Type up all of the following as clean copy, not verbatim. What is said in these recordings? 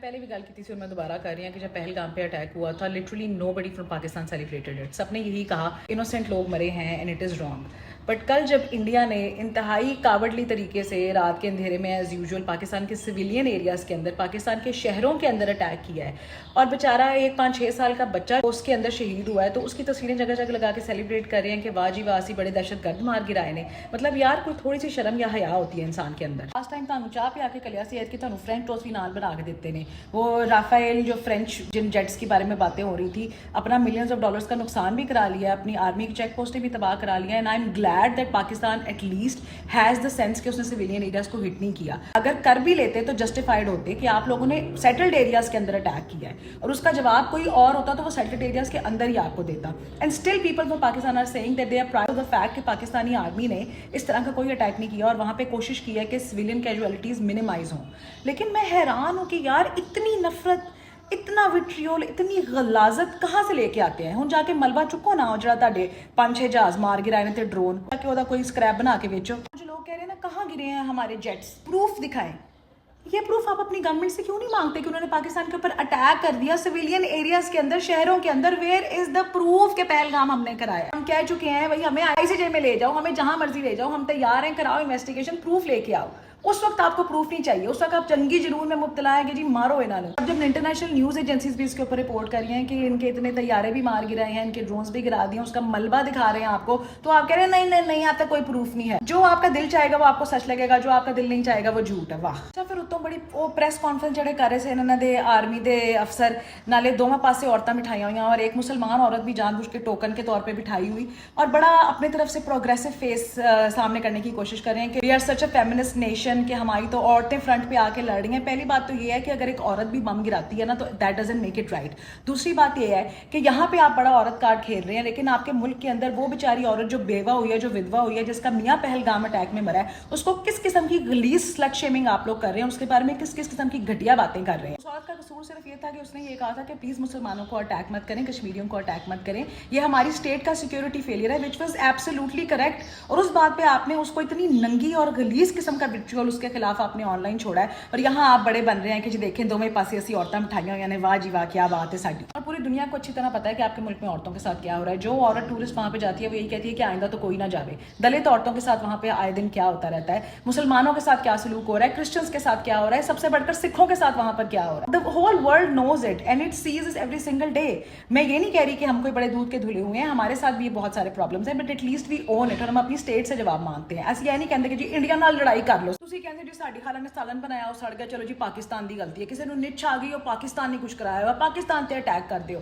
पहले भी गल की थी और मैं दोबारा कर रही हूँ कि जब पहलगाम पे अटैक हुआ था literally nobody from Pakistan celebrated it. सबने यही कहा इनोसेंट लोग मरे हैं and it is wrong. But कल जब इंडिया ने इंतहाई कावड़ली तरीके से रात के अंधेरे में एज़ यूजुअल पाकिस्तान के सिविलियन एरियाज़ के अंदर पाकिस्तान के शहरों के अंदर अटैक किया है और बेचारा एक 5-6 साल का बच्चा उसके अंदर शहीद हुआ है, तो उसकी तस्वीरें जगह जगह लगा के सेलिब्रेट कर रहे हैं कि वाह जी वाह सी बड़े दहशतगर्द मार गिराए ने. मतलब यार कोई थोड़ी सी शर्म या हया होती है इंसान के अंदर. लास्ट टाइम ਤੁਹਾਨੂੰ ਚਾਹ ਪਿਆ ਕੇ ਕਲਿਆ ਸੀ ਕਿ ਤੁਹਾਨੂੰ फ्रेंच टोस्ट भी नाल बना के देते ने. वो राफेल जो फ्रेंच जिन जेट्स के बारे में बातें हो रही थी अपना मिलियंस ऑफ डॉलर्स का नुकसान भी करा लिया, अपनी आर्मी की चेक पोस्टें भी तबाह करा लिया. And I am glad that Pakistan at least has the sense कि उसने सिविलियन एरियाज को हिट नहीं किया. अगर कर भी लेते तो जस्टिफाइड होते कि आप लोगों ने सेटल्ड एरियाज के अंदर अटैक किया है, और उसका जवाब कोई और होता तो वो सेटल्ड एरियाज के अंदर ही आपको देता. And still people from Pakistan are saying that they are proud of the fact कि पाकिस्तानी आर्मी ने इस तरह का कोई अटैक नहीं किया और वहाँ पे कोशिश की है कि सिविलियन कैजुअलिटीज़ मिनिमाइज हों. लेकिन मैं हैरान हूँ कि यार इतनी नफरत, इतना विट्रियोल, इतनी गलाजत कहाँ से लेके आते हैं. हम जाके मलबा चुको ना जरा ਤੁਹਾਡੇ 5-6 जहाज मार गिराए ने ते ड्रोन कि ਉਹਦਾ कोई स्क्रैप बना के बेचो. जो लोग कह रहे हैं ना कहाँ गिरे हैं हमारे जेट्स, प्रूफ दिखाएं. ये प्रूफ आप अपनी गवर्नमेंट से क्यों नहीं मांगते कि उन्होंने पाकिस्तान के ऊपर अटैक कर दिया सिविलियन एरियाज के अंदर, शहरों के अंदर. वेयर इज द प्रूफ के पहलगाम हमने कराया. हम कह चुके हैं भाई हमें आईसीजे में ले जाओ, हमें जहां मर्जी ले जाओ, हम तैयार हैं, कराओ इन्वेस्टिगेशन, प्रूफ लेके आओ. उस वक्त आपको प्रूफ नहीं चाहिए, उस वक्त आप जंगी जुनून में मुब्तला है कि जी मारो इन्होंने. अब जब इंटरनेशनल न्यूज़ एजेंसीज भी इसके ऊपर रिपोर्ट कर रही हैं कि इनके इतने तैयारे भी मार गिराए हैं, इनके ड्रोन्स भी गिरा दिए, उसका मलबा दिखा रहे हैं आपको, तो आप कह रहे हैं नहीं नहीं नहीं आप तक कोई प्रूफ नहीं है. जो आपका दिल चाहेगा वो आपको सच लगेगा, जो आपका दिल नहीं चाहेगा वो झूठ है. वाह. अच्छा फिर उतों बड़ी वो प्रेस कॉन्फ्रेंस ਜਿਹੜੇ ਕਰ ਰਹੇ ਸੀ ਇਹਨਾਂ ਦੇ आर्मी ਦੇ अफसर, नाले दोवें पासे औरतें बिठाई हुई और एक मुसलमान औरत भी जानबूझ के टोकन के तौर पे बिठाई हुई और बड़ा अपनी तरफ से प्रोग्रेसिव फेस सामने करने की कोशिश कर रहे हैं कि we are such a feminist nation कि हमारी तो औरतें फ्रंट पे आके लड़ रही हैं. पहली बात तो ये है कि अगर एक औरत भी बम गिराती है ना तो that doesn't make it right. दूसरी बात ये है कि यहाँ पे आप बड़ा औरत कार्ड खेल रहे हैं, लेकिन आपके मुल्क के अंदर वो बेचारी औरत जो बेवा हुई है, जो विधवा हुई है, जिसका मियाँ पहलगाम अटैक में मरा है, उसको किस किस्म की गलीज स्लट शेमिंग आप लोग कर रहे हैं, उसके बारे में किस किस किस्म की घटिया बातें कर रहे हैं. उस औरत का कसूर सिर्फ ये था कि उसने ये कहा था कि प्लीज मुसलमानों को अटैक मत करें, कश्मीरियों को अटैक मत करें, ये हमारी स्टेट का सिक्योरिटी फेलियर है, विच वॉज एब्सोल्युटली करेक्ट. और उस बात पे आपने उसको इतनी नंगी और गलीज किस्म का विट्रियोल उसके खिलाफ आपने ऑनलाइन छोड़ा है, और यहाँ आप बड़े बन रहे हैं कि जी देखें दोवें पासे ऐसी औरतें बिठाइयां हुई ने, वाह जी वाह क्या बात है साड़ी. और पूरी दुनिया को अच्छी तरह पता है कि आपके मुल्क में औरतों के साथ क्या हो रहा है. जो औरत टूरिस्ट वहाँ पे जाती है वो यही कहती है कि आइंदा तो कोई ना जावे. दलित औरतों के साथ वहाँ पे आए दिन क्या होता रहता है, मुसलमानों के साथ क्या सलूक हो रहा है, क्रिश्चियंस के साथ क्या हो रहा है, सबसे बढ़कर सिखों के साथ वहाँ पर क्या हो रहा है. The whole world knows it and it sees it every single day. मैं ये नहीं कह रही कि हम कोई बड़े दूध के धुले हुए हैं, हमारे साथ भी बहुत सारे प्रॉब्लम्स हैं, but at least we own it और हम अपनी स्टेट से जवाब मांगते हैं. ऐसे ये नहीं कहते कि जी इंडिया नाल लड़ाई कर लो, ਤੁਸੀਂ ਕਹਿੰਦੇ ਜੀ ਸਾਡੀ ਖਾਲਾ ਨੇ ਸਾਲਨ ਬਣਾਇਆ ਉਹ ਸੜ ਗਿਆ, ਚਲੋ ਜੀ पाकिस्तान की गलती है, किसी ने निच आ गई और पाकिस्तान ने कुछ कराया हुआ, पाकिस्तान पे अटैक कर दो.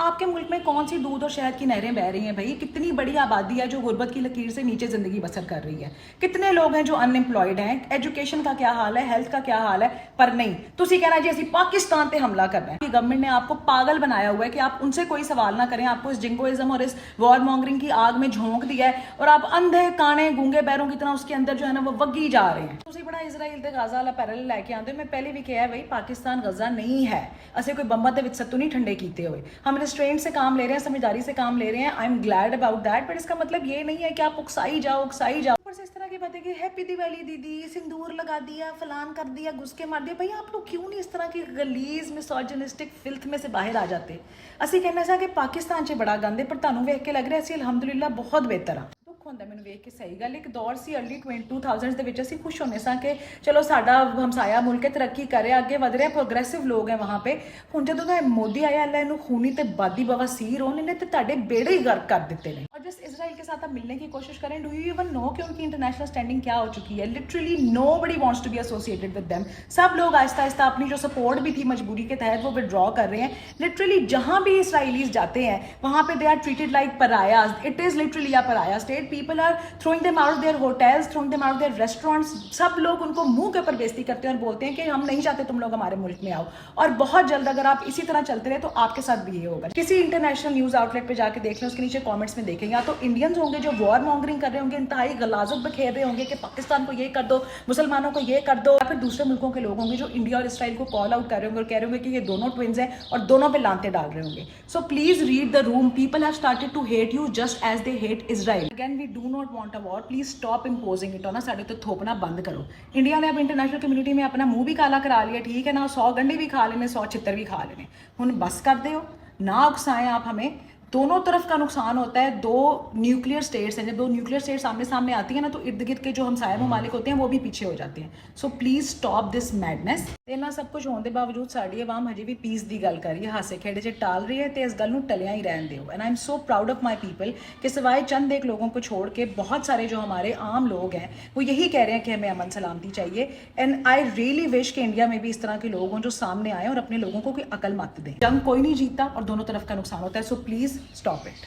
आपके मुल्क में कौन सी दूध और शहद की नहरें बह रही हैं भाई. कितनी बड़ी आबादी है जो गुर्बत की लकीर से नीचे जिंदगी बसर कर रही है. कितने लोग हैं जो अनएम्प्लॉयड हैं. एजुकेशन का क्या हाल है, हेल्थ का क्या हाल है. पर नहीं, तुसी कहना जी असं पाकिस्तान पे हमला करना है. गवर्नमेंट ने आपको पागल बनाया हुआ है कि आप उनसे कोई सवाल ना करें. आपको इस जिंगोइज्म और इस वॉर मॉन्गरिंग की आग में झोंक दिया है और आप अंधे काने गूंगे बैरों की तरह उसके अंदर जो है ना वो वगी जा रहे हैं. तुसी बड़ा इजराइल ते गाजा वाला पैरेलल लेके आते हो. मैं पहले भी कहा है भाई पाकिस्तान गजा नहीं है. असे कोई बम्बा दे विच सत्तू नहीं ठंडे कीते हुए. हम रेस्ट्रेंट से काम ले रहे हैं, समझदारी से काम ले रहे हैं. I am glad about that, but इसका मतलब ये नहीं है कि आप उकसाई जाओ उकसाई जाओ. ऊपर से इस तरह की बातें कि हैप्पी दिवाली दीदी, सिंदूर लगा दिया, फलान कर दिया, घुस के मार दिया. भाई आप लोग क्यों नहीं इस तरह की गलीज मिसोजिनिस्टिक फिल्थ में से बाहर आ जाते. ਅਸੀਂ ਕਹਿੰਦੇ ਸਾਂ ਕਿ ਪਾਕਿस्तान 'ਚ ਬੜਾ ਗੰਦ ਹੈ, ਪਰ ਤੁਹਾਨੂੰ ਵੇਖ ਕੇ ਲੱਗ ਰਿਹਾ ਸੀ ਅਲਹਮਦੁਲਿਲਾ ਬਹੁਤ ਬਿਹਤਰ ਆ. ਹੁੰਦਾ ਮੈਨੂੰ ਵੇਖ ਕੇ ਸਹੀ ਗੱਲ. ਇੱਕ ਦੌਰ ਸੀ अर्ਲੀ 2000s ਦੇ ਵਿੱਚ ਅਸੀਂ ਖੁਸ਼ ਹੁੰਦੇ ਸਾਂ ਕਿ ਚਲੋ ਸਾਡਾ ਹਮਸਾਇਆ ਮੁਲਕ ਤਰੱਕੀ ਕਰ ਰਿਹਾ, ਅੱਗੇ ਵਧ ਰਿਹਾ, ਪ੍ਰੋਗਰੈਸਿਵ ਲੋਕ ਹੈ ਵਹਾਂ पे. ਹੁਣ ਜਦੋਂ ਦਾ ਮੋਦੀ ਆਇਆ ਅੱਲਾ ਇਹਨੂੰ ਖੂਨੀ ਤੇ ਬਾਦੀ ਬਵਾਸੀਰ ਉਹਨੇ ਤੇ ਤੁਹਾਡੇ ਬੇੜੇ ਹੀ ਗਰਕ ਕਰ ਦਿੱਤੇ ਨੇ. और जिस इसराइल के साथ आप मिलने की कोशिश करें, डू यू इवन नो कि उनकी इंटरनेशनल स्टैंडिंग क्या हो चुकी है. Literally nobody wants to be associated with them. सब लोग आहिस्ता आहिस्ता अपनी जो सपोर्ट भी थी मजबूरी के तहत वो विड्रॉ कर रहे हैं. लिटरली जहाँ भी इसराइलीज जाते हैं वहाँ पे they are treated like pariahs. It is literally a pariah state. People are throwing them out of their hotels, throwing them out of their restaurants. सब लोग उनको मुंह के ऊपर बेइज्जती करते हैं और बोलते हैं कि हम नहीं चाहते तुम लोग हमारे मुल्क में आओ. और बहुत जल्द अगर आप इसी तरह चलते रहे तो आपके साथ भी ये होगा. किसी इंटरनेशनल न्यूज़ आउटलेट पे जाके देख लें, उसके नीचे कमेंट्स में देखें, या तो इंडियंस होंगे जो वॉर मॉन्गरिंग कर रहे होंगे, इंतहाई गलाजत बखेर रहे होंगे कि पाकिस्तान को ये कर दो, मुसलमानों को ये कर दो, या फिर दूसरे मुल्कों के लोग होंगे जो इंडिया और इसराइल को कॉल आउट कर रहे होंगे और कह रहे होंगे कि ये दोनों ट्विन्स हैं और दोनों पे लानतें डाल रहे होंगे. So please read the room. People have started to hate you just as they hate Israel. Again we we do not want a war. Please stop imposing it on us. ਸਾਡੇ ਤੇ ਥੋਪਣਾ ਬੰਦ ਕਰੋ। ਇੰਡੀਆ ਨੇ अब international community में अपना मुंह भी काला करा लिया, ठीक है ना, 100 गंडे भी खा लेने, 100 छितर भी खा लेने। हुन बस कर दे हो, ना उकसाएं आप हमें। दोनों तरफ का नुकसान होता है। दो न्यूक्लियर स्टेट्स हैं, जब दो न्यूक्लियर स्टेट्स सामने सामने आती है ना, तो इर्द गिर्द के जो हमसाया ममालिक होते हैं वो भी पीछे हो जाते हैं। So please stop this madness. इन्ना सब कुछ होने के बावजूद साड़ी आवाम हजे भी पीस की गल कर रही है, हासे खेड़े च टाल रही है, तो इस गल नूं टलिया ही रहन दिओ। And I am so proud of my people कि सिवाय चंद एक लोगों को छोड़ के बहुत सारे जो हमारे आम लोग हैं वो यही कह रहे हैं कि हमें अमन सलामती चाहिए। एंड आई रियली विश कि इंडिया में भी इस तरह के लोग हों जो सामने आए और अपने लोगों को कोई अकल मत दें। जंग कोई नहीं जीतता और दोनों तरफ का नुकसान होता है। So please stop it.